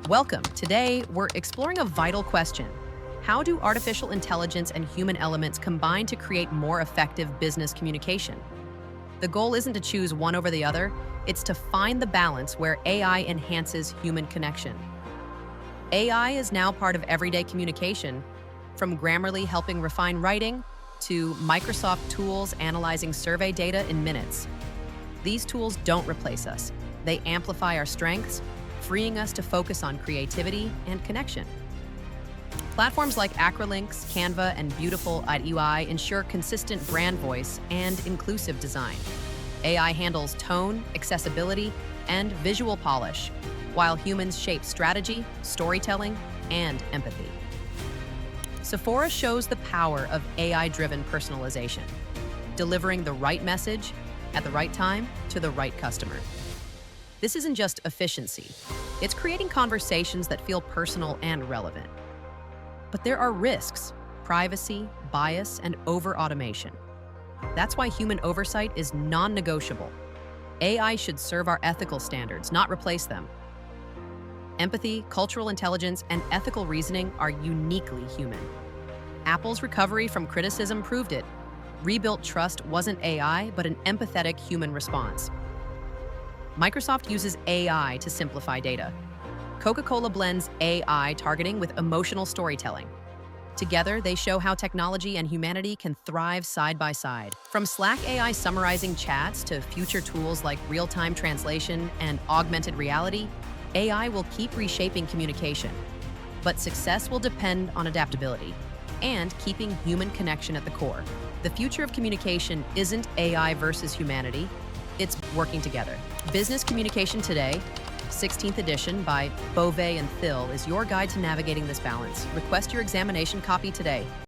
Welcome. Today, we're exploring a vital question. How do artificial intelligence and human elements combine to create more effective business communication? The goal isn't to choose one over the other, it's to find the balance where AI enhances human connection. AI is now part of everyday communication, from Grammarly helping refine writing to Microsoft tools analyzing survey data in minutes. These tools don't replace us. They amplify our strengths, freeing us to focus on creativity and connection. Platforms like Acrylinks, Canva, and Beautiful.ai ensure consistent brand voice and inclusive design. AI handles tone, accessibility, and visual polish, while humans shape strategy, storytelling, and empathy. Sephora shows the power of AI-driven personalization, delivering the right message at the right time to the right customer. This isn't just efficiency, it's creating conversations that feel personal and relevant. But there are risks: privacy, bias, and over-automation. That's why human oversight is non-negotiable. AI should serve our ethical standards, not replace them. Empathy, cultural intelligence, and ethical reasoning are uniquely human. Apple's recovery from criticism proved it. Rebuilt trust wasn't AI, but an empathetic human response. Microsoft uses AI to simplify data. Coca-Cola blends AI targeting with emotional storytelling. Together, they show how technology and humanity can thrive side by side. From Slack AI summarizing chats to future tools like real-time translation and augmented reality, AI will keep reshaping communication. But success will depend on adaptability and keeping human connection at the core. The future of communication isn't AI versus humanity, it's working together. Business Communication Today, 16th edition by Bovee and Thill, is your guide to navigating this balance. Request your examination copy today.